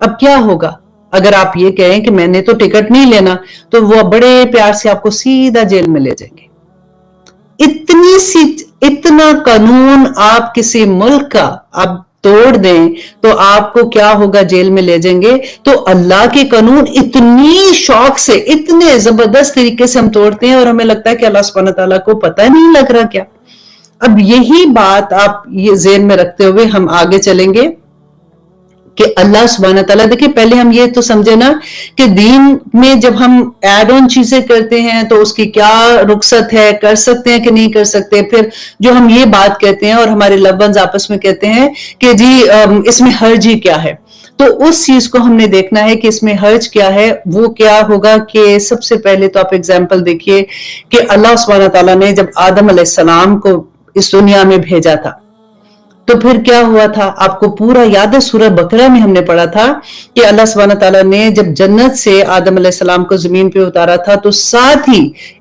اب کیا ہوگا اگر آپ یہ کہیں کہ میں نے تو ٹکٹ نہیں لینا، تو وہ بڑے پیار سے آپ کو سیدھا جیل میں لے جائیں گے. اتنا قانون آپ کسی ملک کا آپ توڑ دیں تو آپ کو کیا ہوگا، جیل میں لے جائیں گے. تو اللہ کے قانون اتنی شوق سے، اتنے زبردست طریقے سے ہم توڑتے ہیں، اور ہمیں لگتا ہے کہ اللہ سبحانہ تعالیٰ کو پتہ نہیں لگ رہا کیا. اب یہی بات آپ یہ ذہن میں رکھتے ہوئے ہم آگے چلیں گے کہ اللہ سبحانہ تعالیٰ، دیکھیں پہلے ہم یہ تو سمجھے نا کہ دین میں جب ہم ایڈ آن چیزیں کرتے ہیں تو اس کی کیا رخصت ہے، کر سکتے ہیں کہ نہیں کر سکتے. پھر جو ہم یہ بات کہتے ہیں اور ہمارے لوڈ ونز آپس میں کہتے ہیں کہ جی اس میں حرج ہی کیا ہے، تو اس چیز کو ہم نے دیکھنا ہے کہ اس میں حرج کیا ہے. وہ کیا ہوگا کہ سب سے پہلے تو آپ اگزامپل دیکھیے کہ اللہ سبحانہ تعالیٰ نے جب آدم علیہ السلام کو اس دنیا میں بھیجا تھا تو پھر کیا ہوا تھا، آپ کو پورا یاد ہے، سورہ بقرہ میں ہم نے پڑھا تھا کہ اللہ سبحانہ تعالیٰ نے جب جنت سے آدم علیہ السلام کو زمین پہ اتارا تھا تو ساتھ ہی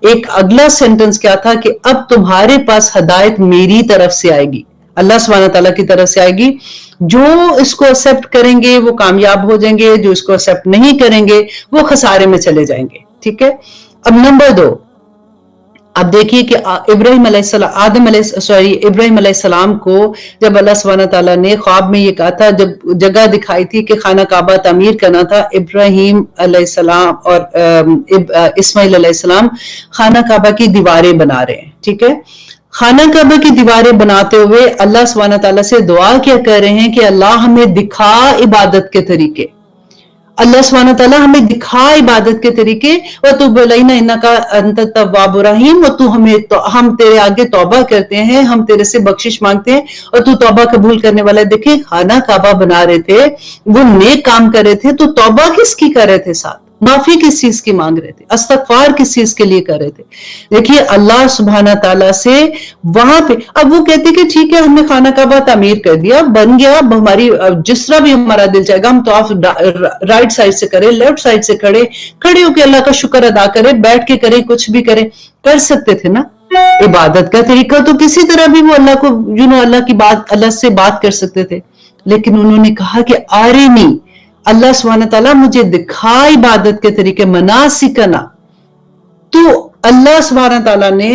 ایک اگلا سینٹنس کیا تھا کہ اب تمہارے پاس ہدایت میری طرف سے آئے گی، اللہ سبحانہ تعالیٰ کی طرف سے آئے گی. جو اس کو ایکسپٹ کریں گے وہ کامیاب ہو جائیں گے، جو اس کو ایکسپٹ نہیں کریں گے وہ خسارے میں چلے جائیں گے. ٹھیک ہے. اب نمبر 2، اب دیکھیے کہ ابراہیم علیہ السلام کو جب اللہ سبحانہ تعالیٰ نے خواب میں یہ کہا تھا، جب جگہ دکھائی تھی کہ خانہ کعبہ تعمیر کرنا تھا، ابراہیم علیہ السلام اور اسماعیل علیہ السلام خانہ کعبہ کی دیواریں بنا رہے ہیں. ٹھیک ہے. خانہ کعبہ کی دیواریں بناتے ہوئے اللہ سبحانہ تعالیٰ سے دعا کیا کر رہے ہیں کہ اللہ ہمیں دکھا عبادت کے طریقے، اللہ سبحانہ تعالیٰ ہمیں دکھا عبادت کے طریقے. وَتُوبْ عَلَيْنَا إِنَّكَ أَنْتَ التَّوَّابُ الرَّحِيمُ، اور ہم تیرے آگے توبہ کرتے ہیں، ہم تیرے سے بخشش مانگتے ہیں اور تو توبہ قبول کرنے والا ہے. دیکھیں خانہ کعبہ بنا رہے تھے، وہ نیک کام کر رہے تھے، تو توبہ کس کی کر رہے تھے، ساتھ معافی کس چیز کی مانگ رہے تھے، استغفار کس چیز کے لیے کر رہے تھے. دیکھیے اللہ سبحانہ تعالیٰ سے وہاں پہ، اب وہ کہتے کہ ٹھیک ہے ہم نے خانہ کعبہ تعمیر کر دیا، بن گیا، ہماری جس طرح بھی ہمارا دل چاہے گا ہم تو آپ رائٹ سائڈ سے کریں، لیفٹ سائڈ سے کھڑے ہو کے اللہ کا شکر ادا کریں، بیٹھ کے کریں، کچھ بھی کریں، کر سکتے تھے نا. عبادت کا طریقہ تو کسی طرح بھی وہ اللہ کو اللہ کی بات، اللہ سے بات کر سکتے تھے. لیکن انہوں نے کہا کہ آرینی، اللہ سبحانہ تعالیٰ مجھے دکھا عبادت کے طریقے، مناسکنا. تو اللہ سبحانہ تعالیٰ نے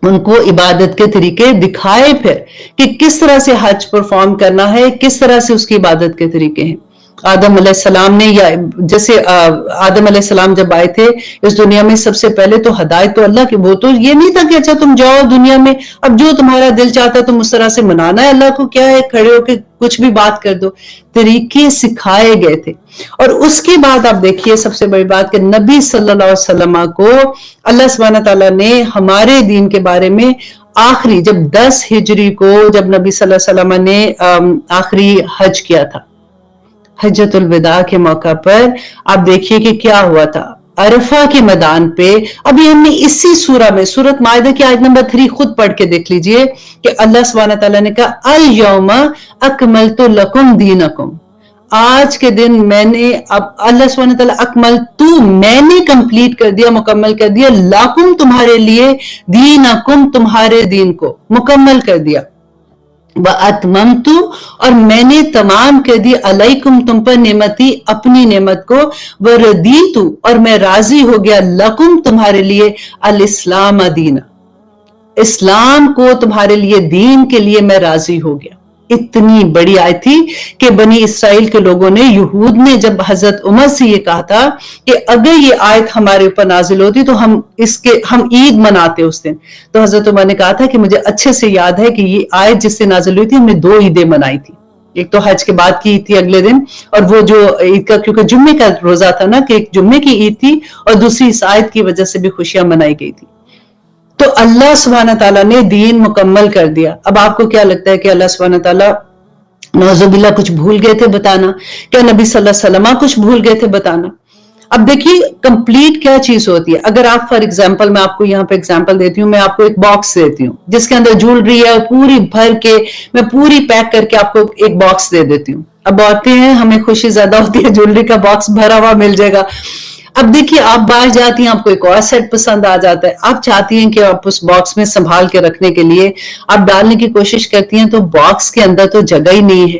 ان کو عبادت کے طریقے دکھائے پھر کہ کس طرح سے حج پرفارم کرنا ہے، کس طرح سے اس کی عبادت کے طریقے ہیں. آدم علیہ السلام نے، یا جیسے آدم علیہ السلام جب آئے تھے اس دنیا میں، سب سے پہلے تو ہدایت تو اللہ کی، وہ تو یہ نہیں تھا کہ اچھا تم جاؤ دنیا میں اب جو تمہارا دل چاہتا ہے تم اس طرح سے منانا ہے اللہ کو، کیا ہے کھڑے ہو کے کچھ بھی بات کر دو. طریقے سکھائے گئے تھے. اور اس کے بعد آپ دیکھیے سب سے بڑی بات کہ نبی صلی اللہ علیہ وسلم کو اللہ سبحانہ تعالیٰ نے ہمارے دین کے بارے میں آخری، جب 10 ہجری کو جب نبی صلی اللہ علیہ وسلم نے آخری حج کیا تھا، حجۃ الوداع کے موقع پر آپ دیکھیے کہ کیا ہوا تھا. عرفہ کے میدان پہ، ابھی ہم نے اسی سورہ میں، سورۃ مائدہ کی آیت نمبر 3 خود پڑھ کے دیکھ لیجئے کہ اللہ سبحانہ تعالیٰ نے کہا الیوم اکملت لکم دینکم، آج کے دن میں نے، اب اللہ سبحانہ تعالیٰ اکملت، میں نے کمپلیٹ کر دیا، مکمل کر دیا، لکم تمہارے لیے، دینکم تمہارے دین کو مکمل کر دیا، وَأَتْمَمْتُ اور میں نے تمام کر دی، علیکم تم پر نعمتی، اپنی نعمت کو، وَرَدِیتُ اور میں راضی ہو گیا، لکم تمہارے لیے، الاسلام دین، اسلام کو تمہارے لیے دین کے لیے میں راضی ہو گیا. اتنی بڑی آیت تھی کہ بنی اسرائیل کے لوگوں نے، یہود نے جب حضرت عمر سے یہ کہا تھا کہ اگر یہ آیت ہمارے اوپر نازل ہوتی تو ہم عید مناتے اس دن، تو حضرت عمر نے کہا تھا کہ مجھے اچھے سے یاد ہے کہ یہ آیت جس سے نازل ہوئی تھی ہم نے 2 عیدیں منائی تھی، ایک تو حج کے بعد کی عید تھی اگلے دن، اور وہ جو عید کا، کیونکہ جمعے کا روزہ تھا نا، کہ ایک جمعے کی عید تھی اور دوسری اس آیت کی وجہ سے بھی خوشیاں منائی گئی تھی. تو اللہ سبحانہ تعالیٰ نے دین مکمل کر دیا. اب آپ کو کیا لگتا ہے کہ اللہ سبحانہ تعالیٰ نعوذ باللہ کچھ بھول گئے تھے بتانا؟ کیا نبی صلی اللہ علیہ وسلم کچھ بھول گئے تھے بتانا؟ اب دیکھیے کمپلیٹ کیا چیز ہوتی ہے. اگر آپ فار ایگزامپل، میں آپ کو یہاں پہ ایگزامپل دیتی ہوں، میں آپ کو ایک باکس دیتی ہوں جس کے اندر جولری ہے، پوری بھر کے میں پوری پیک کر کے آپ کو ایک باکس دے دیتی ہوں. اب عورتیں ہیں، ہمیں خوشی زیادہ ہوتی ہے جولری کا باکس بھرا ہوا مل جائے گا. اب دیکھیے آپ باہر جاتی ہیں، آپ کو ایک اور سیٹ پسند آ جاتا ہے، آپ چاہتی ہیں کہ آپ اس باکس میں سنبھال کے رکھنے کے لیے آپ ڈالنے کی کوشش کرتی ہیں، تو باکس کے اندر تو جگہ ہی نہیں ہے.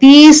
30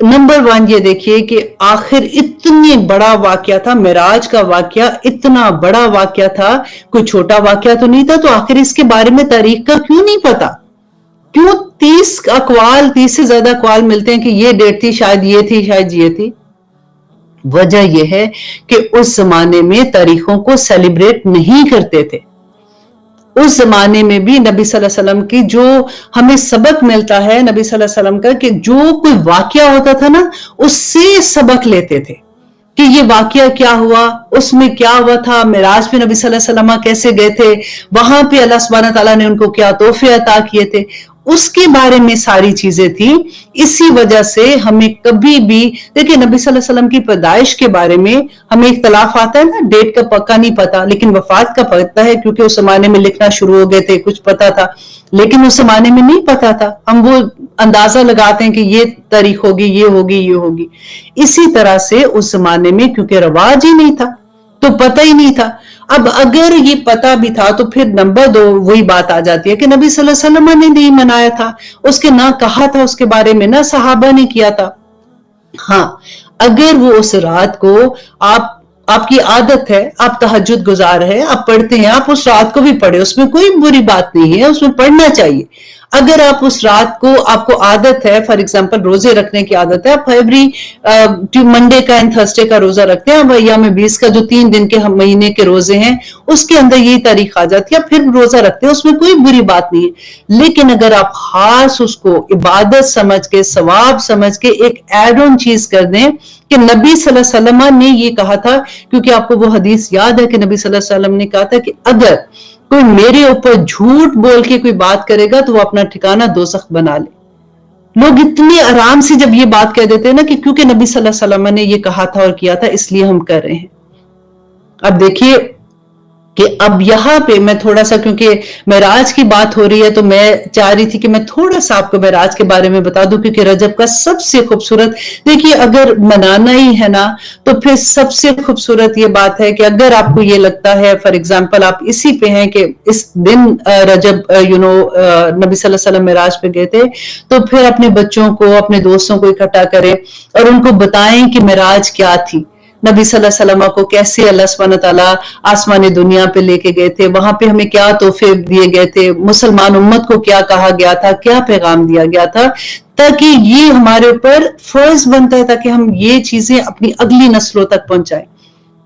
نمبر 1 یہ دیکھیے کہ آخر اتنی بڑا واقعہ تھا، معراج کا واقعہ اتنا بڑا واقعہ تھا، کوئی چھوٹا واقعہ تو نہیں تھا، تو آخر اس کے بارے میں تاریخ کا کیوں نہیں پتا؟ کیوں 30 سے زیادہ اقوال ملتے ہیں کہ یہ ڈیٹ تھی، شاید یہ تھی، شاید یہ تھی؟ وجہ یہ ہے کہ اس زمانے میں تاریخوں کو سیلیبریٹ نہیں کرتے تھے. اس زمانے میں بھی نبی صلی اللہ علیہ وسلم کی جو ہمیں سبق ملتا ہے نبی صلی اللہ علیہ وسلم کا، کہ جو کوئی واقعہ ہوتا تھا نا اس سے سبق لیتے تھے کہ یہ واقعہ کیا ہوا، اس میں کیا ہوا تھا، معراج پہ نبی صلی اللہ علیہ وسلم کیسے گئے تھے، وہاں پہ اللہ سبحانہ تعالیٰ نے ان کو کیا تحفے عطا کیے تھے، اس کے بارے میں ساری چیزیں تھیں. اسی وجہ سے ہمیں کبھی بھی دیکھیں نبی صلی اللہ علیہ وسلم کی پیدائش کے بارے میں ہمیں اختلاف آتا ہے نا، ڈیٹ کا پکا نہیں پتا، لیکن وفات کا پتا ہے کیونکہ اس زمانے میں لکھنا شروع ہو گئے تھے، کچھ پتا تھا. لیکن اس زمانے میں نہیں پتا تھا، ہم وہ اندازہ لگاتے ہیں کہ یہ تاریخ ہوگی، یہ ہوگی، یہ ہوگی. اسی طرح سے اس زمانے میں کیونکہ رواج ہی نہیں تھا تو پتہ ہی نہیں تھا. اب اگر یہ پتا بھی تھا تو پھر نمبر 2 وہی بات آ جاتی ہے کہ نبی صلی اللہ علیہ وسلم نے نہیں منایا تھا، اس کے نہ کہا تھا اس کے بارے میں، نہ صحابہ نے کیا تھا. ہاں اگر وہ اس رات کو آپ کی عادت ہے، آپ تہجد گزار ہے، آپ پڑھتے ہیں، آپ اس رات کو بھی پڑھے، اس میں کوئی بری بات نہیں ہے، اس میں پڑھنا چاہیے. اگر آپ اس رات کو آپ کو عادت ہے، فار ایگزامپل روزے رکھنے کی عادت ہے، آپ ایوری منڈے کا اینڈ تھرسڈے کا روزہ رکھتے ہیں، اب ایام 20 کا جو 3 دن کے مہینے کے روزے ہیں اس کے اندر یہی تاریخ آ جاتی ہے، پھر روزہ رکھتے ہیں، اس میں کوئی بری بات نہیں ہے. لیکن اگر آپ خاص اس کو عبادت سمجھ کے، ثواب سمجھ کے ایک ایڈ آن چیز کر دیں کہ نبی صلی اللہ علیہ وسلم نے یہ کہا تھا، کیونکہ آپ کو وہ حدیث یاد ہے کہ نبی صلی اللہ علیہ وسلم نے کہا تھا کہ اگر کوئی میرے اوپر جھوٹ بول کے کوئی بات کرے گا تو وہ اپنا ٹھکانہ دوزخ بنا لے. لوگ اتنے آرام سے جب یہ بات کہہ دیتے ہیں نا کہ کیونکہ نبی صلی اللہ علیہ وسلم نے یہ کہا تھا اور کیا تھا اس لیے ہم کر رہے ہیں. اب دیکھیے کہ اب یہاں پہ میں تھوڑا سا، کیونکہ معراج کی بات ہو رہی ہے تو میں چاہ رہی تھی کہ میں تھوڑا سا آپ کو معراج کے بارے میں بتا دوں، کیونکہ رجب کا سب سے خوبصورت، دیکھیے اگر منانا ہی ہے نا تو پھر سب سے خوبصورت یہ بات ہے کہ اگر آپ کو یہ لگتا ہے فار ایگزامپل آپ اسی پہ ہیں کہ اس دن رجب نبی صلی اللہ علیہ وسلم معراج پہ گئے تھے، تو پھر اپنے بچوں کو، اپنے دوستوں کو اکٹھا کریں اور ان کو بتائیں کہ معراج کیا تھی، نبی صلی اللہ علیہ وسلم کو کیسے اللہ سبحانہ تعالیٰ آسمانی دنیا پہ لے کے گئے تھے، وہاں پہ ہمیں کیا تحفے دیے گئے تھے، مسلمان امت کو کیا کہا گیا تھا، کیا پیغام دیا گیا تھا، تاکہ یہ ہمارے اوپر فرض بنتا ہے تاکہ ہم یہ چیزیں اپنی اگلی نسلوں تک پہنچائیں.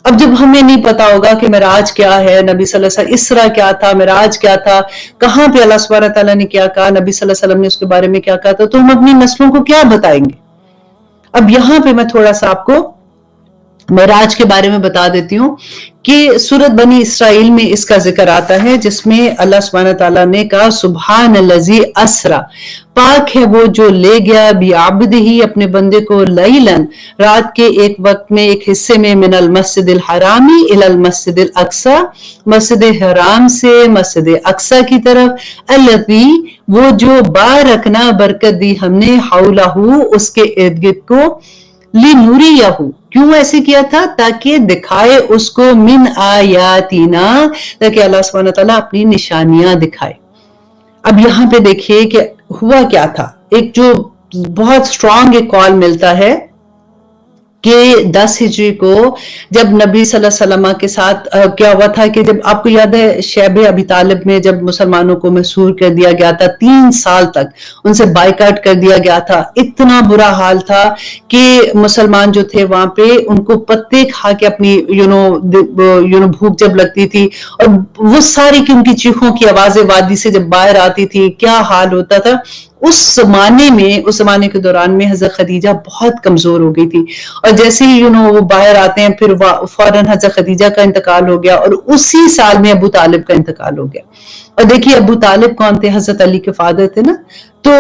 اب جب ہمیں نہیں پتا ہوگا کہ معراج کیا ہے، نبی صلی اللہ علیہ وسلم اسرا کیا تھا، معراج کیا تھا، کہاں پہ اللہ سبحانہ تعالیٰ نے کیا کہا، نبی صلی اللہ علیہ وسلم نے اس کے بارے میں کیا کہا تھا، تو ہم اپنی نسلوں کو کیا بتائیں گے. اب یہاں پہ میں تھوڑا سا آپ کو معراج کے بارے میں بتا دیتی ہوں کہ سورۃ بنی اسرائیل میں اس کا ذکر آتا ہے، جس میں اللہ سبحانہ تعالیٰ نے کہا سبحان الذی اسرا، پاک ہے وہ جو لے گیا بعبدہ اپنے بندے کو، لیلاً رات کے ایک وقت میں، ایک حصے میں، من المسجد الحرامی الی المسجد الاقصی، مسجد حرام سے مسجد اقصی کی طرف، الذی وہ جو بارکنا برکت دی ہم نے، حولہ اس کے ارد گرد کو، لنوریہ کیوں ایسے کیا تھا، تاکہ دکھائے اس کو، من آیاتنا تاکہ اللہ سبحانہ تعالیٰ اپنی نشانیاں دکھائے. اب یہاں پہ دیکھیے کہ ہوا کیا تھا، ایک جو بہت سٹرونگ ایک کال ملتا ہے کہ 10 ہجری کو جب نبی صلی اللہ علیہ وسلم کے ساتھ کیا ہوا تھا کہ جب آپ کو یاد ہے شیب ابی طالب میں جب مسلمانوں کو محصور کر دیا گیا تھا، 3 سال تک ان سے بائیکاٹ کر دیا گیا تھا، اتنا برا حال تھا کہ مسلمان جو تھے وہاں پہ ان کو پتے کھا کے اپنی بھوک جب لگتی تھی اور وہ ساری کی ان کی چیخوں کی آوازیں وادی سے جب باہر آتی تھی، کیا حال ہوتا تھا. اس زمانے کے دوران میں حضرت خدیجہ بہت کمزور ہو گئی تھی، اور جیسے ہی وہ باہر آتے ہیں پھر فوراً حضرت خدیجہ کا انتقال ہو گیا، اور اسی سال میں ابو طالب کا انتقال ہو گیا. اور دیکھیے ابو طالب کون تھے، حضرت علی کے فادر تھے نا. تو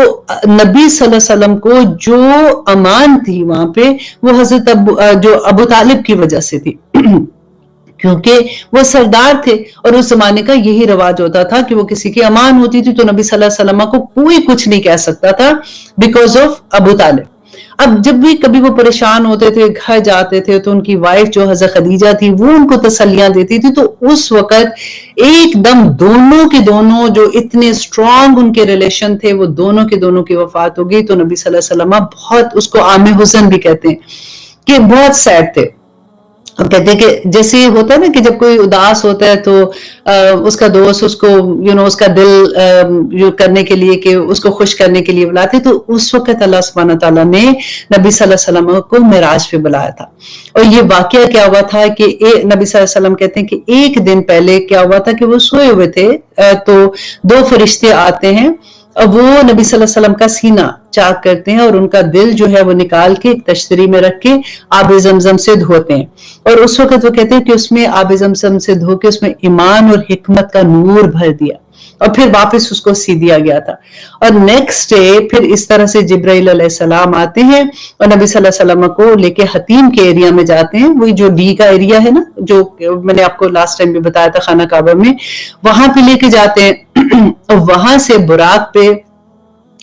نبی صلی اللہ علیہ وسلم کو جو امان تھی وہاں پہ وہ حضرت ابو طالب کی وجہ سے تھی، کیونکہ وہ سردار تھے اور اس زمانے کا یہی رواج ہوتا تھا کہ وہ کسی کی امان ہوتی تھی تو نبی صلی اللہ علیہ وسلم کو کوئی کچھ نہیں کہہ سکتا تھا بیکاز آف ابو طالب. اب جب بھی کبھی وہ پریشان ہوتے تھے گھر جاتے تھے تو ان کی وائف جو حضرت خدیجہ تھی وہ ان کو تسلیاں دیتی تھی. تو اس وقت ایک دم دونوں کے دونوں جو اتنے اسٹرانگ ان کے ریلیشن تھے وہ دونوں کے دونوں کی وفات ہو گئی. تو نبی صلی اللہ علیہ وسلم بہت, اس کو عام حزن بھی کہتے ہیں, کہ بہت سیڈ تھے. کہتے ہیں کہ جیسے ہوتا ہے نا کہ جب کوئی اداس ہوتا ہے تو اس کا دوست اس کو اس کا دل کرنے کے لیے, کہ اس کو خوش کرنے کے لیے بلاتے, تو اس وقت اللہ سبحانہ تعالیٰ نے نبی صلی اللہ علیہ وسلم کو معراج پہ بلایا تھا. اور یہ واقعہ کیا ہوا تھا کہ نبی صلی اللہ علیہ وسلم کہتے ہیں کہ ایک دن پہلے کیا ہوا تھا کہ وہ سوئے ہوئے تھے, تو 2 فرشتے آتے ہیں اور وہ نبی صلی اللہ علیہ وسلم کا سینہ چاک کرتے ہیں اور ان کا دل جو ہے وہ نکال کے ایک تشتری میں رکھ کے آب زمزم سے دھوتے ہیں. اور اس وقت وہ کہتے ہیں کہ اس میں آب زمزم سے دھو کے اس میں ایمان اور حکمت کا نور بھر دیا اور پھر واپس اس کو سی دیا گیا تھا. اور نیکسٹ ڈے پھر اس طرح سے جبرائیل علیہ السلام آتے ہیں اور نبی صلی اللہ علیہ وسلم کو لے کے حتیم کے ایریا میں جاتے ہیں, وہی جو ڈی کا ایریا ہے نا, جو میں نے آپ کو لاسٹ ٹائم بھی بتایا تھا خانہ کعبہ میں, وہاں پہ لے کے جاتے ہیں. اور وہاں سے براق پہ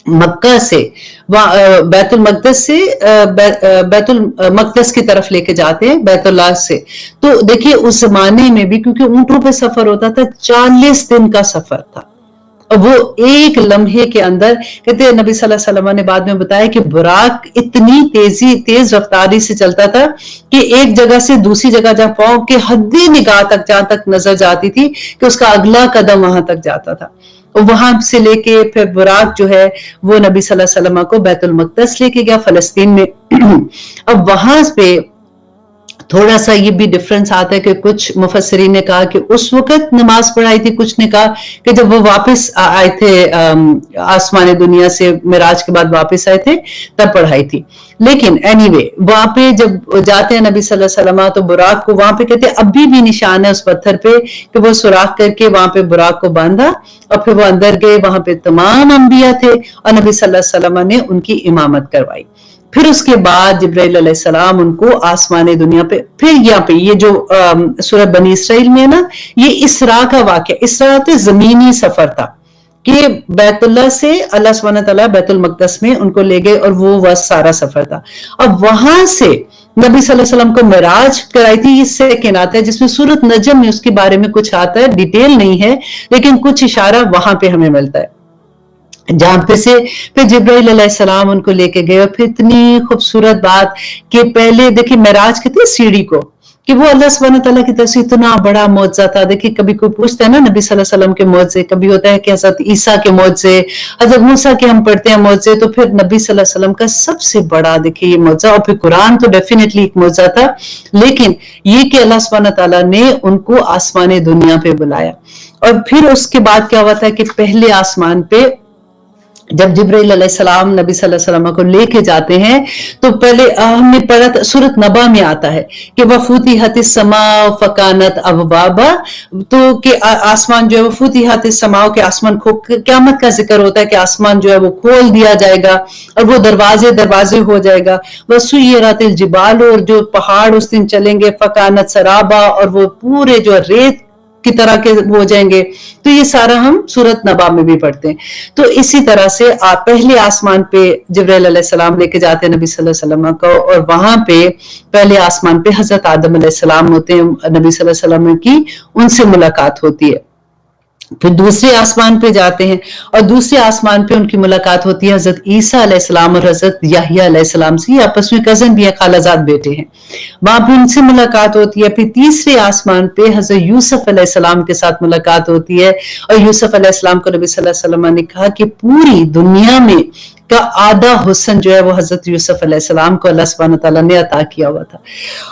مکہ سے بیت المقدس سے بیت المقدس کی طرف لے کے جاتے ہیں, بیت اللہ سے. تو دیکھیے اس زمانے میں بھی کیونکہ اونٹوں پہ سفر ہوتا تھا, 40 دن کا سفر تھا. اور وہ ایک لمحے کے اندر, کہتے ہیں نبی صلی اللہ علیہ وسلم نے بعد میں بتایا کہ براق اتنی تیز رفتاری سے چلتا تھا کہ ایک جگہ سے دوسری جگہ جہاں پاؤں کے حدی نگاہ تک جہاں تک نظر جاتی تھی کہ اس کا اگلا قدم وہاں تک جاتا تھا. اور وہاں سے لے کے پھر براق جو ہے وہ نبی صلی اللہ علیہ وسلم کو بیت المقدس لے کے گیا فلسطین میں. اب وہاں پہ تھوڑا سا یہ بھی ڈفرنس آتا ہے کہ کچھ مفسرین نے کہا کہ اس وقت نماز پڑھائی تھی, کچھ نے کہا کہ جب وہ واپس آئے تھے آسمان دنیا سے معراج کے بعد واپس آئے تھے تب پڑھائی تھی. لیکن اینی وے وہاں پہ جب جاتے ہیں نبی صلی اللہ علیہ وسلم تو براق کو وہاں پہ کہتے ہیں ابھی بھی نشان ہے اس پتھر پہ کہ وہ سوراخ کر کے وہاں پہ براق کو باندھا اور پھر وہ اندر گئے. وہاں پہ تمام انبیاء تھے اور نبی صلی اللہ علیہ وسلم نے ان کی امامت کروائی. پھر اس کے بعد جبرائیل علیہ السلام ان کو آسمان دنیا پہ, پھر یہاں پہ یہ جو سورۃ بنی اسرائیل میں نا, یہ اسراء کا واقعہ, اسراء تو زمینی سفر تھا کہ بیت اللہ سے اللہ سبحانہ تعالیٰ بیت المقدس میں ان کو لے گئے اور وہ سارا سفر تھا. اب وہاں سے نبی صلی اللہ علیہ وسلم کو معراج کرائی تھی. یہ سیکنڈ آتا ہے جس میں سورۃ نجم میں اس کے بارے میں کچھ آتا ہے, ڈیٹیل نہیں ہے لیکن کچھ اشارہ وہاں پہ ہمیں ملتا ہے, جہاں پہ سے پھر جبرائیل علیہ السلام ان کو لے کے گئے. اور پھر اتنی خوبصورت بات کہ پہلے دیکھیں معراج کہتے ہیں سیڑھی کو, کہ وہ اللہ سبحانہ تعالیٰ کی طرف سے اتنا بڑا معجزہ تھا. دیکھیں کبھی کوئی پوچھتا ہے نا نبی صلی اللہ علیہ وسلم کے معجزے, کبھی ہوتا ہے کہ حضرت عیسیٰ کے معجزے, حضرت موسیٰ کے ہم پڑھتے ہیں معجزے, تو پھر نبی صلی اللہ علیہ وسلم کا سب سے بڑا دیکھیں یہ معجزہ. اور پھر قرآن تو ڈیفینیٹلی ایک معجزہ تھا, لیکن یہ کہ اللہ سبحانہ تعالیٰ نے ان کو آسمان دنیا پہ بلایا. اور پھر اس کے بعد کیا ہوا تھا کہ پہلے آسمان پہ جب جبرائیل علیہ السلام نبی صلی اللہ علیہ وسلم کو لے کے جاتے ہیں تو پہلے ہم نے پڑھا تھا سورۃ نبا میں آتا ہے کہ وَفُتِحَتِ السَّمَاءُ فَكَانَتْ أَبْوَابًا, تو کہ آسمان جو ہے وَفُتِحَتِ السَّمَاءُ کے آسمان قیامت کا ذکر ہوتا ہے کہ آسمان جو ہے وہ کھول دیا جائے گا اور وہ دروازے ہو جائے گا. وَسُيِّرَتِ الْجِبَالُ, اور جو پہاڑ اس دن چلیں گے, فَكَانَتْ سَرَابًا, اور وہ پورے جو ریت کی طرح کے ہو جائیں گے. تو یہ سارا ہم سورۃ نبا میں بھی پڑھتے ہیں. تو اسی طرح سے پہلے آسمان پہ جبرائیل علیہ السلام لے کے جاتے ہیں نبی صلی اللہ علیہ وسلم کو, اور وہاں پہ پہلے آسمان پہ حضرت آدم علیہ السلام ہوتے ہیں, نبی صلی اللہ علیہ وسلم کی ان سے ملاقات ہوتی ہے. پھر دوسرے آسمان پہ جاتے ہیں اور دوسرے آسمان پہ ان کی ملاقات ہوتی ہے حضرت عیسیٰ علیہ السلام اور حضرت یحییٰ علیہ السلام سے, آپس میں کزن بھی ہیں, خالہ زاد بیٹے ہیں, وہاں پہ ان سے ملاقات ہوتی ہے. پھر تیسرے آسمان پہ حضرت یوسف علیہ السلام کے ساتھ ملاقات ہوتی ہے, اور یوسف علیہ السلام کو نبی صلی اللہ علیہ وسلم نے کہا کہ پوری دنیا میں کا آدھا حسن جو ہے وہ حضرت یوسف علیہ السلام کو اللہ سبحانہ تعالیٰ نے عطا کیا ہوا تھا.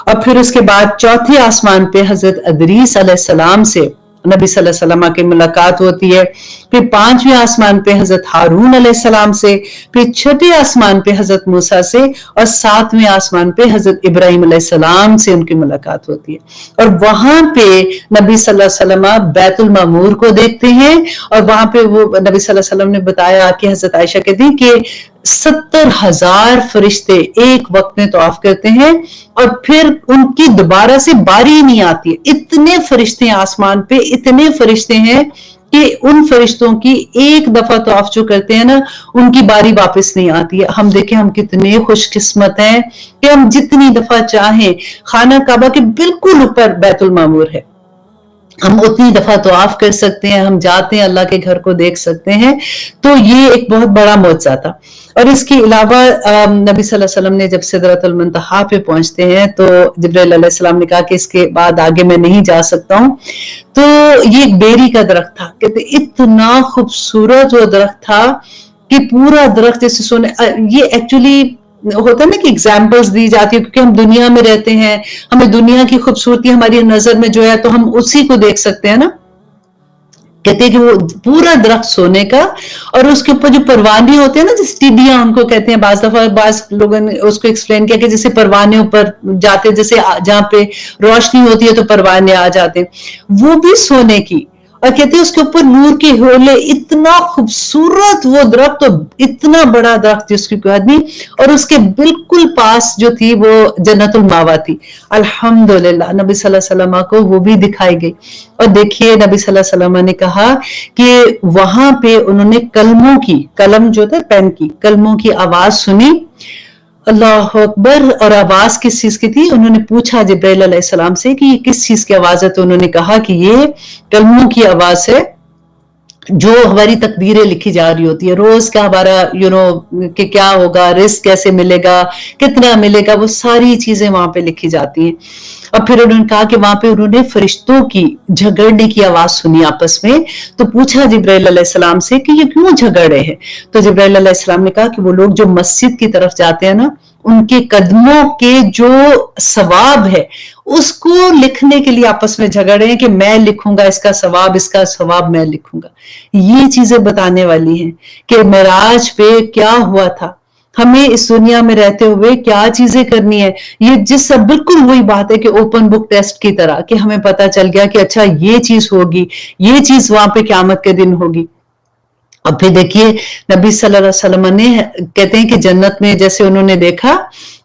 اور پھر اس کے بعد چوتھے آسمان پہ حضرت ادریس علیہ السلام سے نبی صلی اللہ علیہ وسلم کی ملاقات ہوتی ہے. پھر پانچویں آسمان پہ حضرت ہارون علیہ السلام سے, پھر چھٹے آسمان پہ حضرت موسیٰ سے, اور ساتویں آسمان پہ حضرت ابراہیم علیہ السلام سے ان کی ملاقات ہوتی ہے. اور وہاں پہ نبی صلی اللہ علیہ وسلم بیت المعمور کو دیکھتے ہیں, اور وہاں پہ وہ نبی صلی اللہ علیہ وسلم نے بتایا کہ حضرت عائشہ کہتی ہیں کہ 70,000 فرشتے ایک وقت میں طواف کرتے ہیں اور پھر ان کی دوبارہ سے باری نہیں آتی. اتنے فرشتے آسمان پہ, اتنے فرشتے ہیں کہ ان فرشتوں کی ایک دفعہ طواف جو کرتے ہیں نا ان کی باری واپس نہیں آتی ہے. ہم دیکھیں ہم کتنے خوش قسمت ہیں کہ ہم جتنی دفعہ چاہیں، خانہ کعبہ کے بالکل اوپر بیت المعمور ہے، ہم اتنی دفعہ طواف کر سکتے ہیں، ہم جاتے ہیں اللہ کے گھر کو دیکھ سکتے ہیں. تو یہ ایک بہت بڑا معجزہ تھا. اور اس کے علاوہ نبی صلی اللہ علیہ وسلم نے جب سدرۃ المنتہا پہ پہنچتے ہیں تو جبرائیل علیہ السلام نے کہا کہ اس کے بعد آگے میں نہیں جا سکتا ہوں. تو یہ ایک بیری کا درخت تھا، کہتے اتنا خوبصورت وہ درخت تھا کہ پورا درخت جیسے سونے. یہ ایکچولی ہوتا ہے نا کہ ایگزامپلز دی جاتی ہے کیونکہ ہم دنیا میں رہتے ہیں، ہمیں دنیا کی خوبصورتی ہماری نظر میں جو ہے تو ہم اسی کو دیکھ سکتے ہیں نا. کہتے ہیں کہ وہ پورا درخت سونے کا، اور اس کے اوپر جو پروانے ہوتے ہیں نا جس ٹڈیاں ان کو کہتے ہیں، بعض دفعہ بعض لوگوں نے اس کو ایکسپلین کیا کہ جیسے پروانے اوپر جاتے، جیسے جہاں پہ روشنی ہوتی ہے تو پروانے آ جاتے ہیں، وہ بھی سونے کی. اور کہتے ہیں اس کے اوپر نور کے ہولے، اتنا خوبصورت وہ درخت، تو اتنا بڑا درخت جس کی کوئی آدمی، اور اس کے بالکل پاس جو تھی وہ جنت الماوا تھی. الحمدللہ نبی صلی اللہ علیہ وسلم کو وہ بھی دکھائی گئی. اور دیکھیے نبی صلی اللہ علیہ وسلم نے کہا کہ وہاں پہ انہوں نے کلموں کی، قلم جو تھا پین کی، کلموں کی آواز سنی. اللہ اکبر. اور آواز کس چیز کی تھی؟ انہوں نے پوچھا جبرائیل علیہ السلام سے کہ یہ کس چیز کی آواز ہے، تو انہوں نے کہا کہ یہ کلموں کی آواز ہے جو ہماری تقدیریں لکھی جا رہی ہوتی ہے، روز کا ہمارا کہ کیا ہوگا، رزق کیسے ملے گا، کتنا ملے گا، وہ ساری چیزیں وہاں پہ لکھی جاتی ہیں. اور پھر انہوں نے کہا کہ وہاں پہ انہوں نے فرشتوں کی جھگڑنے کی آواز سنی آپس میں. تو پوچھا جبرائیل علیہ السلام سے کہ یہ کیوں جھگڑ رہے ہیں؟ تو جبرائیل علیہ السلام نے کہا کہ وہ لوگ جو مسجد کی طرف جاتے ہیں نا، ان کے قدموں کے جو ثواب ہے اس کو لکھنے کے لیے آپس میں جھگڑ رہے ہیں کہ میں لکھوں گا اس کا ثواب میں لکھوں گا. یہ چیزیں بتانے والی ہیں کہ معراج پہ کیا ہوا تھا، ہمیں اس دنیا میں رہتے ہوئے کیا چیزیں کرنی ہے. یہ جس سے بالکل وہی بات ہے کہ اوپن بک ٹیسٹ کی طرح کہ ہمیں پتا چل گیا کہ اچھا یہ چیز ہوگی، یہ چیز وہاں پہ قیامت کے دن ہوگی. اور پھر دیکھیے نبی صلی اللہ علیہ وسلم نے کہتے ہیں کہ جنت میں جیسے انہوں نے دیکھا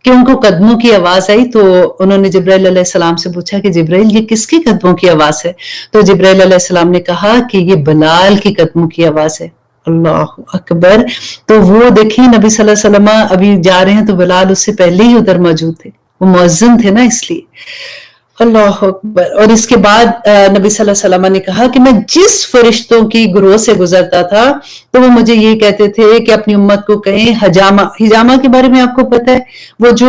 کہ ان کو قدموں کی آواز آئی، تو انہوں نے جبرائیل علیہ السلام سے پوچھا کہ جبرائیل یہ کس کی قدموں کی آواز ہے؟ تو جبرائیل علیہ السلام نے کہا کہ یہ بلال کی قدموں کی آواز ہے. اللہ اکبر. تو وہ دیکھیں نبی صلی اللہ علیہ وسلم ابھی جا رہے ہیں تو بلال اس سے پہلے ہی ادھر موجود تھے، وہ مؤذن تھے نا اس لیے. اللہ اکبر. اور اس کے بعد نبی صلی اللہ علیہ وسلم نے کہا کہ میں جس فرشتوں کی گروہ سے گزرتا تھا تو وہ مجھے یہ کہتے تھے کہ اپنی امت کو کہیں حجامہ. حجامہ کے بارے میں آپ کو پتہ ہے، وہ جو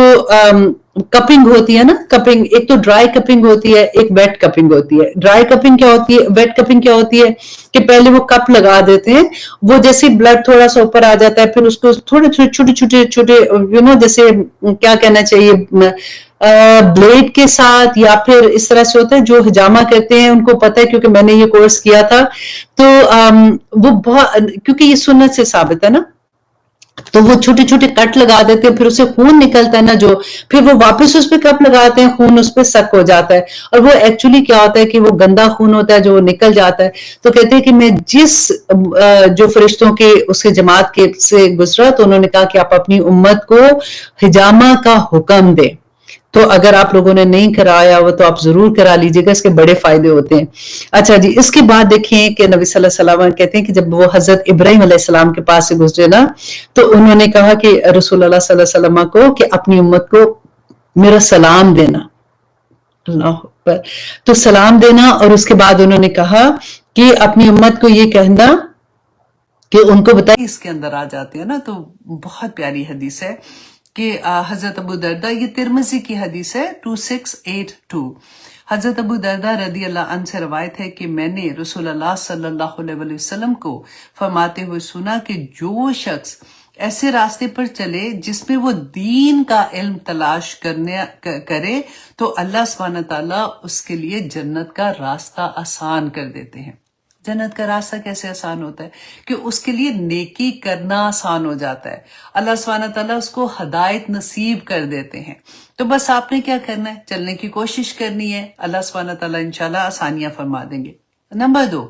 کپنگ ہوتی ہے نا، کپنگ ایک تو ڈرائی کپنگ ہوتی ہے، ایک ویٹ کپنگ ہوتی ہے. ڈرائی کپنگ کیا ہوتی ہے، ویٹ کپنگ کیا ہوتی ہے کہ پہلے وہ کپ لگا دیتے ہیں، وہ جیسے بلڈ تھوڑا سا اوپر آ جاتا ہے پھر اس کو تھوڑے چھوٹے جیسے کیا کہنا چاہیے، بلیڈ کے ساتھ یا پھر اس طرح سے ہوتا ہے. جو حجامہ کرتے ہیں ان کو پتہ ہے کیونکہ میں نے یہ کورس کیا تھا. تو وہ بہت، کیونکہ یہ سنت سے ثابت ہے نا، تو وہ چھوٹے چھوٹے کٹ لگا دیتے ہیں، پھر اسے خون نکلتا ہے نا جو، پھر وہ واپس اس پہ کپ لگاتے ہیں، خون اس پہ سک ہو جاتا ہے. اور وہ ایکچولی کیا ہوتا ہے کہ وہ گندا خون ہوتا ہے جو نکل جاتا ہے. تو کہتے ہیں کہ میں جس جو فرشتوں کے اس کے جماعت کے سے گزرا تو انہوں نے کہا کہ آپ اپنی امت کو حجامہ کا حکم دیں. تو اگر آپ لوگوں نے نہیں کرایا ہو تو آپ ضرور کرا لیجئے گا، اس کے بڑے فائدے ہوتے ہیں. اچھا جی، اس کے بعد دیکھیں کہ نبی صلی اللہ علیہ وسلم کہتے ہیں کہ جب وہ حضرت ابراہیم علیہ السلام کے پاس سے گزرے نا تو انہوں نے کہا کہ رسول اللہ صلی اللہ علیہ وسلم کو کہ اپنی امت کو میرا سلام دینا. اللہ اکبر. تو سلام دینا. اور اس کے بعد انہوں نے کہا کہ اپنی امت کو یہ کہنا کہ ان کو بتائیے، اس کے اندر آ جاتے ہیں نا. تو بہت پیاری حدیث ہے کہ حضرت ابو دردہ، یہ ترمذی کی حدیث ہے 2682. حضرت ابو دردہ رضی اللہ عنہ سے روایت ہے کہ میں نے رسول اللہ صلی اللہ علیہ وسلم کو فرماتے ہوئے سنا کہ جو شخص ایسے راستے پر چلے جس میں وہ دین کا علم تلاش کرے تو اللہ سبحانہ تعالیٰ اس کے لیے جنت کا راستہ آسان کر دیتے ہیں. جنت کا راستہ کیسے آسان ہوتا ہے؟ کہ اس کے لیے نیکی کرنا آسان ہو جاتا ہے. اللہ سبحانہ تعالیٰ اس کو ہدایت نصیب کر دیتے ہیں. تو بس آپ نے کیا کرنا ہے؟ چلنے کی کوشش کرنی ہے. اللہ سبحانہ تعالیٰ انشاءاللہ آسانیاں فرما دیں گے. نمبر 2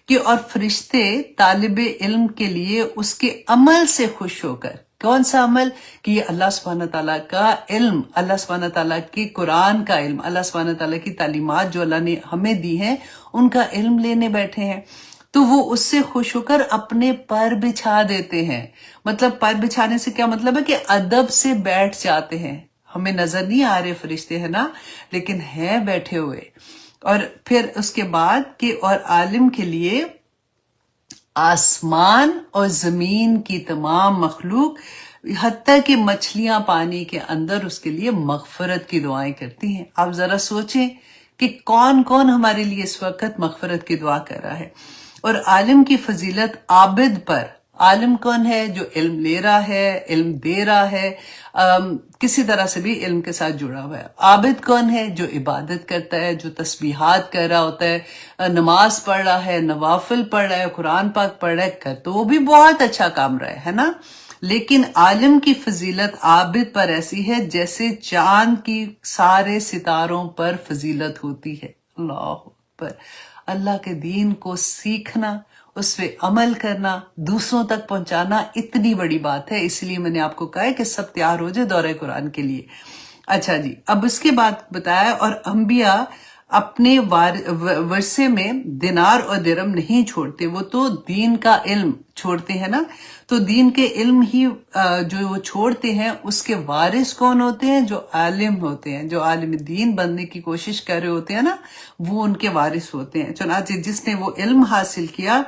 کہ اور فرشتے طالب علم کے لیے اس کے عمل سے خوش ہو کر، کون سا عمل؟ کہ یہ اللہ سبحانہ تعالیٰ کا علم، اللہ سبحانہ تعالیٰ کی قرآن کا علم، اللہ سبحانہ تعالیٰ کی تعلیمات جو اللہ نے ہمیں دی ہیں ان کا علم لینے بیٹھے ہیں. تو وہ اس سے خوش ہو کر اپنے پر بچھا دیتے ہیں. مطلب پر بچھانے سے کیا مطلب ہے کہ ادب سے بیٹھ جاتے ہیں. ہمیں نظر نہیں آ رہے فرشتے ہے نا، لیکن ہیں بیٹھے ہوئے. اور پھر اس کے بعد کہ اور عالم کے لیے آسمان اور زمین کی تمام مخلوق حتیٰ کہ مچھلیاں پانی کے اندر اس کے لیے مغفرت کی دعائیں کرتی ہیں. آپ ذرا سوچیں کہ کون کون ہمارے لیے اس وقت مغفرت کی دعا کر رہا ہے. اور عالم کی فضیلت عابد پر. عالم کون ہے؟ جو علم لے رہا ہے، علم دے رہا ہے، کسی طرح سے بھی علم کے ساتھ جڑا ہوا ہے. عابد کون ہے؟ جو عبادت کرتا ہے، جو تسبیحات کر رہا ہوتا ہے، نماز پڑھ رہا ہے، نوافل پڑھ رہا ہے، قرآن پاک پڑھ رہا ہے، کر تو وہ بھی بہت اچھا کام رہا ہے نا. لیکن عالم کی فضیلت عابد پر ایسی ہے جیسے چاند کی سارے ستاروں پر فضیلت ہوتی ہے. اللہ اکبر. اللہ کے دین کو سیکھنا، اس پہ عمل کرنا، دوسروں تک پہنچانا اتنی بڑی بات ہے. اس لیے میں نے آپ کو کہا ہے کہ سب تیار ہو جائے دورہ قرآن کے لیے. اچھا جی، اب اس کے بعد بتایا اور انبیاء اپنے ورثے میں دینار اور درہم نہیں چھوڑتے، وہ تو دین کا علم چھوڑتے ہیں نا. تو دین کے علم ہی جو وہ چھوڑتے ہیں اس کے وارث کون ہوتے ہیں؟ جو عالم ہوتے ہیں، جو عالم دین بننے کی کوشش کر رہے ہوتے ہیں نا، وہ ان کے وارث ہوتے ہیں. چنانچہ جس نے وہ علم حاصل کیا،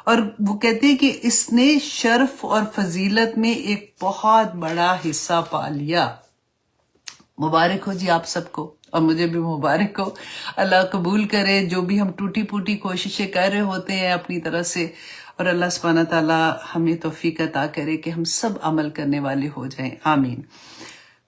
اور وہ کہتے ہیں کہ اس نے شرف اور فضیلت میں ایک بہت بڑا حصہ پا لیا. مبارک ہو جی آپ سب کو، اور مجھے بھی مبارک ہو. اللہ قبول کرے جو بھی ہم ٹوٹی پوٹی کوششیں کر رہے ہوتے ہیں اپنی طرف سے، اور اللہ سبحانہ تعالیٰ ہمیں توفیق عطا کرے کہ ہم سب عمل کرنے والے ہو جائیں. آمین.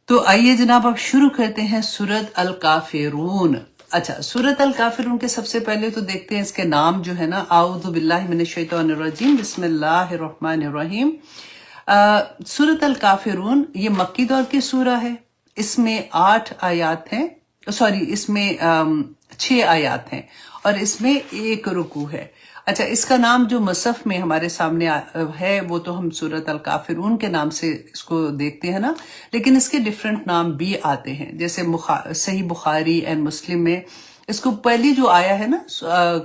تو آئیے جناب اب شروع کرتے ہیں سورۃ الکافرون. اچھا، سورۃ الکافرون کے سب سے پہلے تو دیکھتے ہیں اس کے نام جو ہے نا، اعوذ باللہ من الشیطان الرجیم، بسم اللہ الرحمن الرحیم. سورۃ الکافرون یہ مکی دور کی سورہ ہے. اس میں 8 آیات ہیں، اس میں 6 آیات ہیں، اور اس میں 1 رکوع ہے. اچھا، اس کا نام جو مصحف میں ہمارے سامنے ہے وہ تو ہم سورۃ الکافرون کے نام سے اس کو دیکھتے ہیں نا، لیکن اس کے ڈیفرنٹ نام بھی آتے ہیں. جیسے صحیح بخاری اینڈ مسلم میں اس کو پہلی جو آیا ہے نا،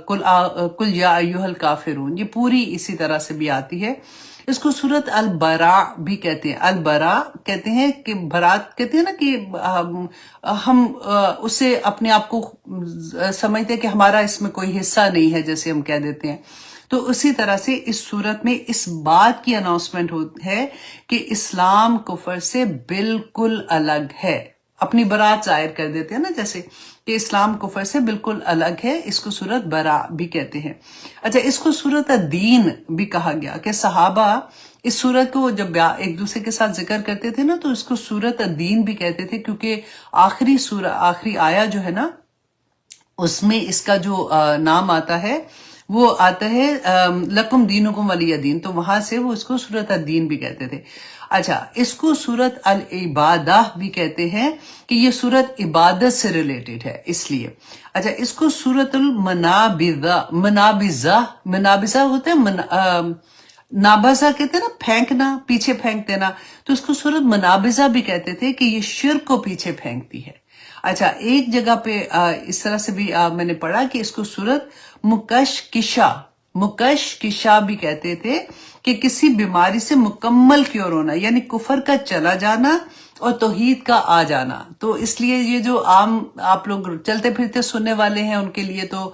کل یا ایھا الکافرون، یہ پوری اسی طرح سے بھی آتی ہے. اس کو سورۃ البراء بھی کہتے ہیں. البراء کہتے ہیں کہ برات کہتے ہیں نا، کہ ہم اسے اپنے آپ کو سمجھتے ہیں کہ ہمارا اس میں کوئی حصہ نہیں ہے، جیسے ہم کہہ دیتے ہیں. تو اسی طرح سے اس صورت میں اس بات کی اناؤنسمنٹ ہے کہ اسلام کفر سے بالکل الگ ہے. اپنی برات ظاہر کر دیتے ہیں نا، جیسے کہ اسلام کفر سے بالکل الگ ہے. اس کو سورۃ براء بھی کہتے ہیں. اچھا، اس کو سورۃ الدین بھی کہا گیا کہ صحابہ اس سورت کو جب ایک دوسرے کے ساتھ ذکر کرتے تھے نا، تو اس کو سورۃ الدین بھی کہتے تھے، کیونکہ آخری آیا جو ہے نا، اس میں اس کا جو نام آتا ہے وہ آتا ہے لکم دینکم ولی دین، تو وہاں سے وہ اس کو سورۃ الدین بھی کہتے تھے. اچھا، اس کو سورۃ العبادہ بھی کہتے ہیں کہ یہ سورت عبادت سے ریلیٹڈ ہے، اس لیے. اچھا، اس کو سورۃ منابزہ ہوتا ہے، نابزہ کہتے ہیں نا، پھینکنا، پیچھے پھینک دینا، تو اس کو سورۃ منابزہ بھی کہتے تھے کہ یہ شرک کو پیچھے پھینکتی ہے. اچھا، ایک جگہ پہ اس طرح سے بھی میں نے پڑھا کہ اس کو سورۃ مکشکشا بھی کہتے تھے، کہ کسی بیماری سے مکمل کیور ہونا، یعنی کفر کا چلا جانا اور توحید کا آ جانا. تو اس لیے یہ جو عام آپ لوگ چلتے پھرتے سننے والے ہیں ان کے لیے تو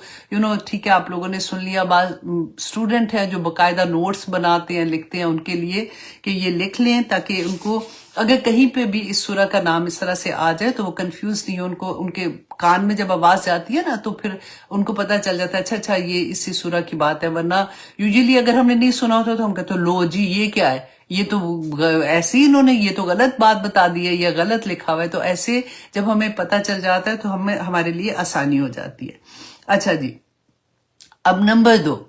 ٹھیک ہے، آپ لوگوں نے سن لیا. بعض اسٹوڈنٹ ہیں جو باقاعدہ نوٹس بناتے ہیں، لکھتے ہیں، ان کے لیے کہ یہ لکھ لیں تاکہ ان کو اگر کہیں پہ بھی اس سورہ کا نام اس طرح سے آ جائے تو وہ کنفیوز نہیں ہو. ان کے کان میں جب آواز جاتی ہے نا تو پھر ان کو پتہ چل جاتا ہے اچھا یہ اسی سورہ کی بات ہے. ورنہ یوزلی اگر ہم نے نہیں سنا ہوتا تو ہم کہتے لو جی یہ کیا ہے، یہ تو ایسے ہی انہوں نے یہ تو غلط بات بتا دی ہے یا غلط لکھا ہوا ہے. تو ایسے جب ہمیں پتہ چل جاتا ہے تو ہمارے لیے آسانی ہو جاتی ہے. اچھا جی، اب نمبر 2،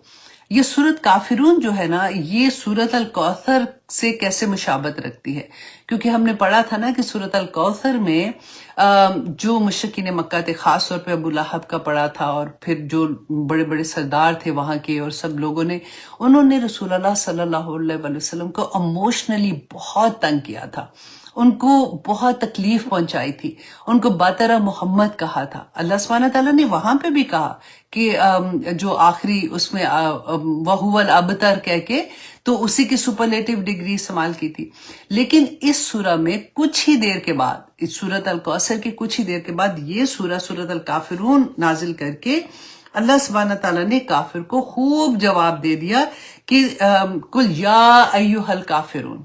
یہ سورت کافرون جو ہے نا، یہ سورت الکوثر سے کیسے مشابت رکھتی ہے، کیونکہ ہم نے پڑھا تھا نا کہ سورۃ الکوثر میں جو مشرکین مکہ تھے، خاص طور پہ ابو لہب کا پڑھا تھا، اور پھر جو بڑے بڑے سردار تھے وہاں کے اور سب لوگوں نے، انہوں نے رسول اللہ صلی اللہ علیہ وسلم کو ایموشنلی بہت تنگ کیا تھا، ان کو بہت تکلیف پہنچائی تھی، ان کو باترہ محمد کہا تھا۔ اللہ سبحانہ تعالیٰ نے وہاں پہ بھی کہا کہ جو آخری اس میں وَهُوَ الْأَبْتَرُ کہہ کے تو اسی کی سپرلیٹیو ڈگری استعمال کی تھی، لیکن اس سورہ میں کچھ ہی دیر کے بعد، اس سورۃ الکوثر کی کچھ ہی دیر کے بعد یہ سورہ سورۃ الکافرون نازل کر کے اللہ سبحانہ تعالیٰ نے کافر کو خوب جواب دے دیا کہ قُلْ يَا أَيُّهَا الْكَافِرُونَ،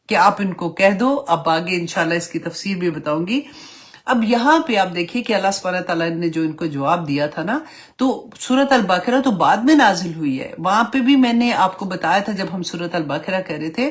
کہ آپ ان کو کہہ دو۔ اب آگے انشاءاللہ اس کی تفسیر بھی بتاؤں گی۔ اب یہاں پہ آپ دیکھیے کہ اللہ سبحانہ تعالیٰ نے جو ان کو جواب دیا تھا نا، تو سورۃ البقرہ تو بعد میں نازل ہوئی ہے، وہاں پہ بھی میں نے آپ کو بتایا تھا جب ہم سورۃ البقرہ کہہ رہے تھے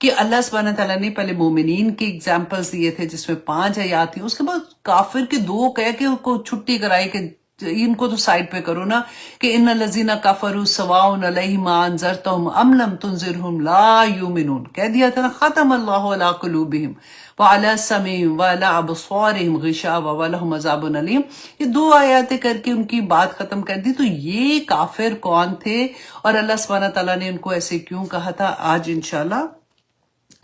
کہ اللہ سبحانہ تعالیٰ نے پہلے مومنین کی ایگزامپلز دیے تھے جس میں 5 آیات تھیں، اس کے بعد کافر کے 2 کہہ کے ان کو چھٹی کرائی کہ ان کو تو سائڈ پہ کرو نا، کہ ان الذین کفروا سواء علیہم انذرتہم ام لم تنذرہم لا یؤمنون، کہہ دیا تھا نا، ختم اللہ علی قلوبہم وعلی سمعہم وعلی ابصارہم غشاوہ ولہم عذاب علیم۔ یہ 2 آیاتیں کر کے ان کی بات ختم کر دی۔ تو یہ کافر کون تھے اور اللہ سبحانہ تعالیٰ نے ان کو ایسے کیوں کہا تھا، آج انشاءاللہ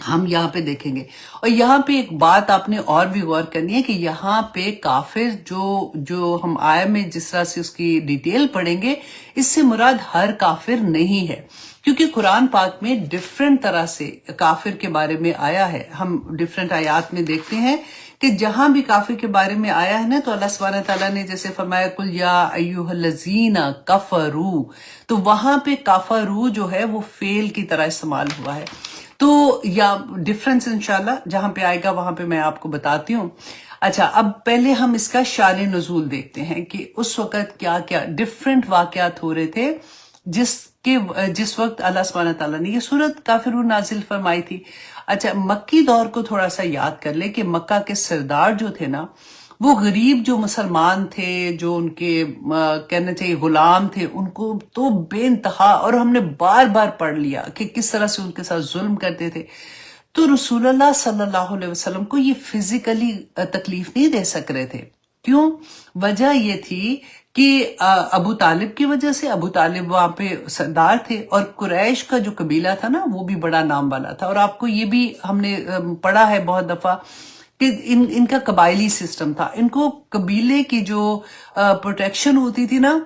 ہم یہاں پہ دیکھیں گے۔ اور یہاں پہ ایک بات آپ نے اور بھی غور کرنی ہے کہ یہاں پہ کافر جو ہم آیت میں جس طرح سے اس کی ڈیٹیل پڑھیں گے، اس سے مراد ہر کافر نہیں ہے، کیونکہ قرآن پاک میں ڈیفرنٹ طرح سے کافر کے بارے میں آیا ہے۔ ہم ڈیفرنٹ آیات میں دیکھتے ہیں کہ جہاں بھی کافر کے بارے میں آیا ہے نا، تو اللہ سبحانہ تعالیٰ نے جیسے فرمایا قُلْ يَا أَيُّهَا الَّذِينَ كَفَرُوا، تو وہاں پہ کفروا جو ہے وہ فعل کی طرح استعمال ہوا ہے۔ تو یا ڈفرنس انشاءاللہ جہاں پہ آئے گا وہاں پہ میں آپ کو بتاتی ہوں۔ اچھا، اب پہلے ہم اس کا شان نزول دیکھتے ہیں کہ اس وقت کیا کیا ڈفرنٹ واقعات ہو رہے تھے جس وقت اللہ سبحانہ تعالیٰ نے یہ سورۃ کافرون نازل فرمائی تھی۔ اچھا، مکی دور کو تھوڑا سا یاد کر لیں کہ مکہ کے سردار جو تھے نا، وہ غریب جو مسلمان تھے، جو ان کے کہنا چاہیے غلام تھے، ان کو تو بے انتہا، اور ہم نے بار بار پڑھ لیا کہ کس طرح سے ان کے ساتھ ظلم کرتے تھے۔ تو رسول اللہ صلی اللہ علیہ وسلم کو یہ فزیکلی تکلیف نہیں دے سک رہے تھے۔ کیوں؟ وجہ یہ تھی کہ ابو طالب کی وجہ سے، ابو طالب وہاں پہ سردار تھے، اور قریش کا جو قبیلہ تھا نا وہ بھی بڑا نام والا تھا، اور آپ کو یہ بھی ہم نے پڑھا ہے بہت دفعہ کہ ان کا قبائلی سسٹم تھا، ان کو قبیلے کی جو پروٹیکشن ہوتی تھی نا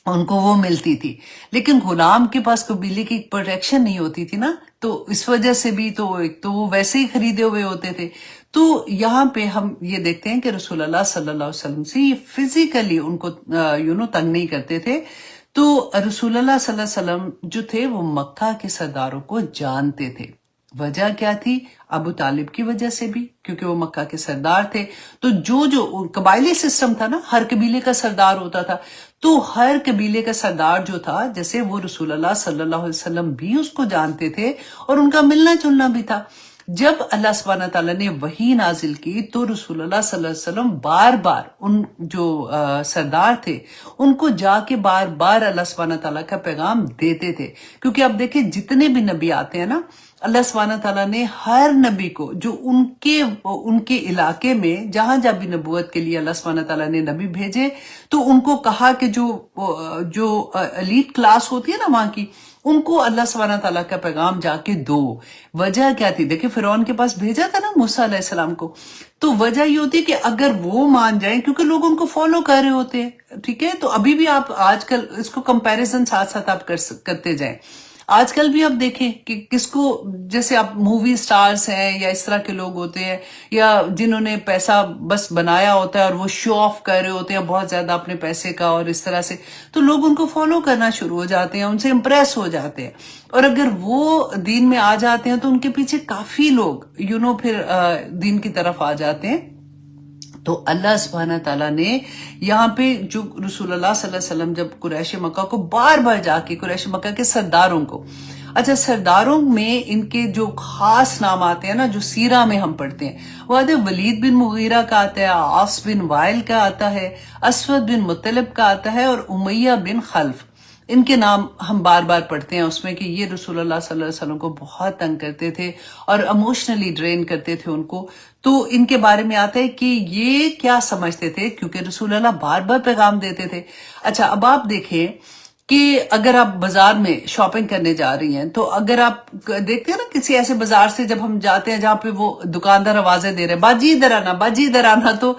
ان کو وہ ملتی تھی، لیکن غلام کے پاس قبیلے کی پروٹیکشن نہیں ہوتی تھی نا، تو اس وجہ سے بھی تو ایک تو وہ ویسے ہی خریدے ہوئے ہوتے تھے۔ تو یہاں پہ ہم یہ دیکھتے ہیں کہ رسول اللہ صلی اللہ علیہ وسلم سے یہ فزیکلی ان کو تنگ نہیں کرتے تھے۔ تو رسول اللہ صلی اللہ علیہ وسلم جو تھے وہ مکہ کے سرداروں کو جانتے تھے۔ وجہ کیا تھی؟ ابو طالب کی وجہ سے بھی، کیونکہ وہ مکہ کے سردار تھے۔ تو جو قبائلی سسٹم تھا نا، ہر قبیلے کا سردار ہوتا تھا، تو ہر قبیلے کا سردار جو تھا، جیسے وہ رسول اللہ صلی اللہ علیہ وسلم بھی اس کو جانتے تھے اور ان کا ملنا جلنا بھی تھا۔ جب اللہ سبحانہ تعالیٰ نے وحی نازل کی تو رسول اللہ صلی اللہ علیہ وسلم بار بار ان جو سردار تھے ان کو جا کے بار بار اللہ سبحانہ تعالیٰ کا پیغام دیتے تھے، کیونکہ اب دیکھیں جتنے بھی نبی آتے ہیں نا، اللہ سبحانہ تعالیٰ نے ہر نبی کو جو ان کے علاقے میں جہاں بھی نبوت کے لیے اللہ سبحانہ تعالیٰ نے نبی بھیجے، تو ان کو کہا کہ جو ایلیٹ کلاس ہوتی ہے نا وہاں کی، ان کو اللہ سبحانہ تعالیٰ کا پیغام جا کے دو۔ وجہ کیا تھی؟ دیکھیں فرعون کے پاس بھیجا تھا نا موسیٰ علیہ السلام کو، تو وجہ یہ ہوتی ہے کہ اگر وہ مان جائیں، کیونکہ لوگ ان کو فالو کر رہے ہوتے ہیں، ٹھیک ہے؟ تو ابھی بھی آپ آج کل اس کو کمپیریزن ساتھ ساتھ آپ کرتے جائیں۔ آج کل بھی آپ دیکھیں کہ کس کو، جیسے آپ مووی سٹارز ہیں یا اس طرح کے لوگ ہوتے ہیں، یا جنہوں نے پیسہ بس بنایا ہوتا ہے اور وہ شو آف کر رہے ہوتے ہیں بہت زیادہ اپنے پیسے کا، اور اس طرح سے تو لوگ ان کو فالو کرنا شروع ہو جاتے ہیں، ان سے امپریس ہو جاتے ہیں، اور اگر وہ دین میں آ جاتے ہیں تو ان کے پیچھے کافی لوگ پھر دین کی طرف آ جاتے ہیں۔ تو اللہ سبحانہ تعالیٰ نے یہاں پہ جو رسول اللہ صلی اللہ علیہ وسلم جب قریش مکہ کو بار بار جا کے، قریش مکہ کے سرداروں کو، اچھا سرداروں میں ان کے جو خاص نام آتے ہیں نا، جو سیرہ میں ہم پڑھتے ہیں، وہ آتے ہیں ولید بن مغیرہ کا آتا ہے، عاص بن وائل کا آتا ہے، اسود بن مطلب کا آتا ہے، اور امیہ بن خلف۔ ان کے نام ہم بار بار پڑھتے ہیں اس میں کہ یہ رسول اللہ صلی اللہ علیہ وسلم کو بہت تنگ کرتے تھے اور ایموشنلی ڈرین کرتے تھے ان کو. تو ان کے بارے میں آتا ہے کہ یہ کیا سمجھتے تھے کیونکہ رسول اللہ بار بار پیغام دیتے تھے. اچھا اب آپ دیکھیں کہ اگر آپ بازار میں شاپنگ کرنے جا رہی ہیں تو اگر آپ دیکھتے ہیں نا کسی ایسے بازار سے جب ہم جاتے ہیں جہاں پہ وہ دکاندار آوازیں دے رہے ہیں باجی ادھر آنا باجی ادھر آنا, تو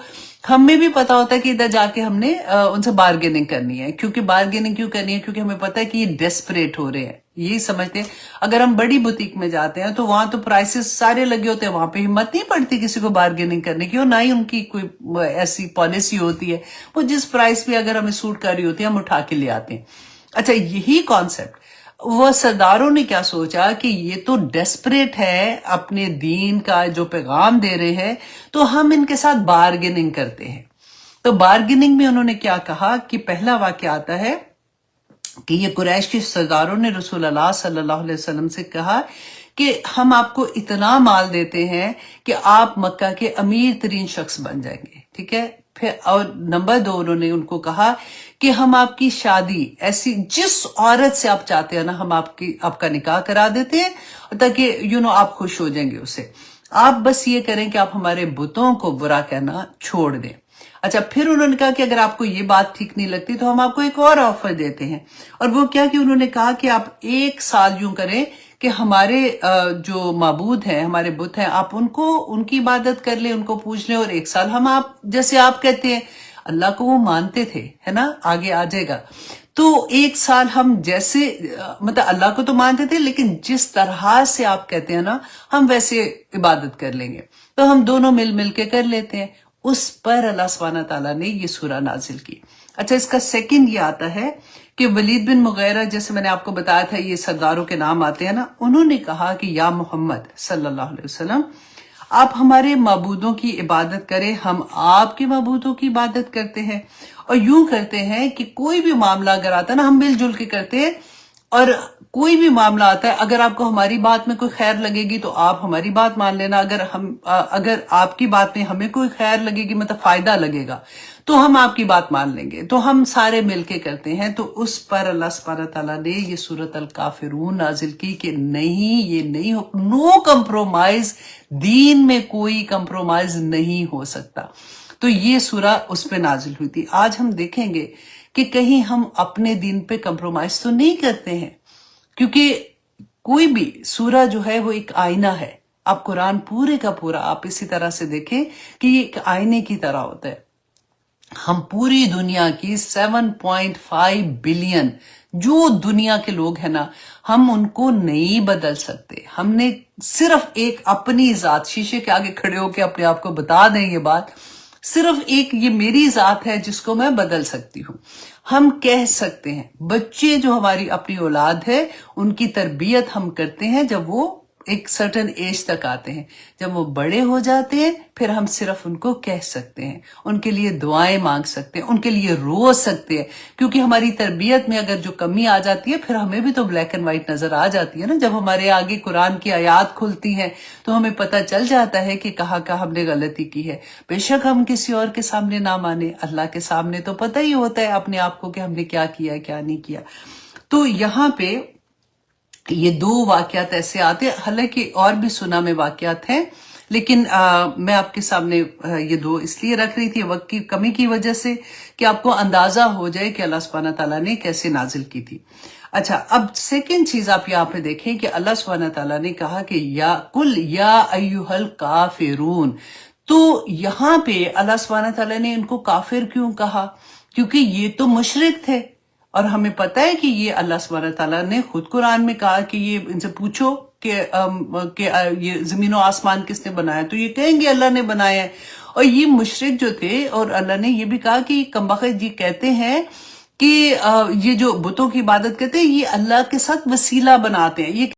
ہمیں بھی پتا ہوتا ہے کہ ادھر جا کے ہم نے ان سے بارگیننگ کرنی ہے. کیونکہ بارگیننگ کیوں کرنی ہے؟ کیونکہ ہمیں پتا ہے کہ یہ ڈیسپریٹ ہو رہے ہیں, یہی سمجھتے ہیں. اگر ہم بڑی بوتیک میں جاتے ہیں تو وہاں تو پرائسز سارے لگے ہوتے ہیں, وہاں پہ ہمت نہیں پڑتی کسی کو بارگیننگ کرنے کی, اور نہ ہی ان کی کوئی ایسی پالیسی ہوتی ہے. وہ جس پرائس پہ اگر ہمیں سوٹ کر رہی ہوتی ہے ہم اٹھا کے لے آتے ہیں. اچھا یہی کانسیپٹ وہ سرداروں نے کیا سوچا کہ یہ تو ڈیسپریٹ ہے, اپنے دین کا جو پیغام دے رہے ہیں, تو ہم ان کے ساتھ بارگیننگ کرتے ہیں. تو بارگیننگ میں انہوں نے کیا کہا کہ پہلا واقعہ آتا ہے کہ یہ قریش کے سرداروں نے رسول اللہ صلی اللہ علیہ وسلم سے کہا کہ ہم آپ کو اتنا مال دیتے ہیں کہ آپ مکہ کے امیر ترین شخص بن جائیں گے, ٹھیک ہے. پھر اور نمبر 2 انہوں نے ان کو کہا کہ ہم آپ کی شادی ایسی جس عورت سے آپ چاہتے ہیں نا ہم آپ کا نکاح کرا دیتے ہیں تاکہ آپ خوش ہو جائیں گے اسے. آپ بس یہ کریں کہ آپ ہمارے بتوں کو برا کہنا چھوڑ دیں. اچھا پھر انہوں نے کہا کہ اگر آپ کو یہ بات ٹھیک نہیں لگتی تو ہم آپ کو ایک اور آفر دیتے ہیں, اور وہ کیا کہ انہوں نے کہا کہ آپ 1 سال یوں کریں کہ ہمارے جو معبود ہیں ہمارے بت ہیں آپ ان کی عبادت کر لیں, ان کو پوچھ لیں, اور 1 سال ہم آپ جیسے آپ کہتے ہیں اللہ کو وہ مانتے تھے, ہے نا, آگے آ جائے گا. تو 1 سال ہم جیسے مطلب اللہ کو تو مانتے تھے لیکن جس طرح سے آپ کہتے ہیں نا ہم ویسے عبادت کر لیں گے. تو ہم دونوں مل کے کر لیتے ہیں. اس پر اللہ سبحانہ تعالیٰ نے یہ سورہ نازل کی. اچھا اس کا سیکنڈ یہ آتا ہے کہ ولید بن مغیرہ, جیسے میں نے آپ کو بتایا تھا یہ سرداروں کے نام آتے ہیں نا, انہوں نے کہا کہ یا محمد صلی اللہ علیہ وسلم آپ ہمارے معبودوں کی عبادت کریں, ہم آپ کے معبودوں کی عبادت کرتے ہیں. اور یوں کرتے ہیں کہ کوئی بھی معاملہ اگر آتا ہے نا ہم مل جل کے کرتے ہیں, اور کوئی بھی معاملہ آتا ہے اگر آپ کو ہماری بات میں کوئی خیر لگے گی تو آپ ہماری بات مان لینا, اگر آپ کی بات میں ہمیں کوئی خیر لگے گی مطلب فائدہ لگے گا تو ہم آپ کی بات مان لیں گے. تو ہم سارے مل کے کرتے ہیں. تو اس پر اللہ سبحانہ تعالیٰ نے یہ سورۃ الکافرون نازل کی کہ نہیں, یہ نہیں ہو, نو کمپرومائز, دین میں کوئی کمپرومائز نہیں ہو سکتا. تو یہ سورہ اس پہ نازل ہوئی تھی. آج ہم دیکھیں گے کہ کہیں ہم اپنے دین پہ کمپرومائز تو نہیں کرتے ہیں, کیونکہ کوئی بھی سورہ جو ہے وہ ایک آئینہ ہے. آپ قرآن پورے کا پورا آپ اسی طرح سے دیکھیں کہ یہ ایک آئینے کی طرح ہوتا ہے. ہم پوری دنیا کی 7.5 بلین جو دنیا کے لوگ ہیں نا ہم ان کو نہیں بدل سکتے. ہم نے صرف ایک اپنی ذات, شیشے کے آگے کھڑے ہو کے اپنے آپ کو بتا دیں یہ بات, صرف ایک یہ میری ذات ہے جس کو میں بدل سکتی ہوں. ہم کہہ سکتے ہیں بچے جو ہماری اپنی اولاد ہے ان کی تربیت ہم کرتے ہیں جب وہ ایک سرٹن ایج تک آتے ہیں. جب وہ بڑے ہو جاتے ہیں پھر ہم صرف ان کو کہہ سکتے ہیں, ان کے لیے دعائیں مانگ سکتے ہیں, ان کے لیے رو سکتے ہیں, کیونکہ ہماری تربیت میں اگر جو کمی آ جاتی ہے پھر ہمیں بھی تو بلیک اینڈ وائٹ نظر آ جاتی ہے نا. جب ہمارے آگے قرآن کی آیات کھلتی ہیں تو ہمیں پتہ چل جاتا ہے کہ کہاں ہم نے غلطی کی ہے. بے شک ہم کسی اور کے سامنے نہ مانے, اللہ کے سامنے تو پتہ ہی ہوتا ہے اپنے آپ کو کہ ہم نے کیا کیا کیا نہیں کیا. تو یہاں پہ یہ 2 واقعات ایسے آتے ہیں, حالانکہ اور بھی سنا میں واقعات ہیں لیکن میں آپ کے سامنے یہ 2 اس لیے رکھ رہی تھی وقت کی کمی کی وجہ سے کہ آپ کو اندازہ ہو جائے کہ اللہ سبحانہ تعالیٰ نے کیسے نازل کی تھی. اچھا اب سیکنڈ چیز آپ یہاں پہ دیکھیں کہ اللہ سبحانہ تعالیٰ نے کہا کہ یا قل یا ایھا الکافرون. تو یہاں پہ اللہ سبحانہ تعالیٰ نے ان کو کافر کیوں کہا؟ کیونکہ یہ تو مشرک تھے, اور ہمیں پتہ ہے کہ یہ اللہ سبحانہ تعالیٰ نے خود قرآن میں کہا کہ یہ ان سے پوچھو کہ یہ زمین و آسمان کس نے بنایا, تو یہ کہیں گے اللہ نے بنایا ہے. اور یہ مشرک جو تھے, اور اللہ نے یہ بھی کہا کہ کمبخت یہ کہتے ہیں کہ یہ جو بتوں کی عبادت کرتے ہیں یہ اللہ کے ساتھ وسیلہ بناتے ہیں. یہ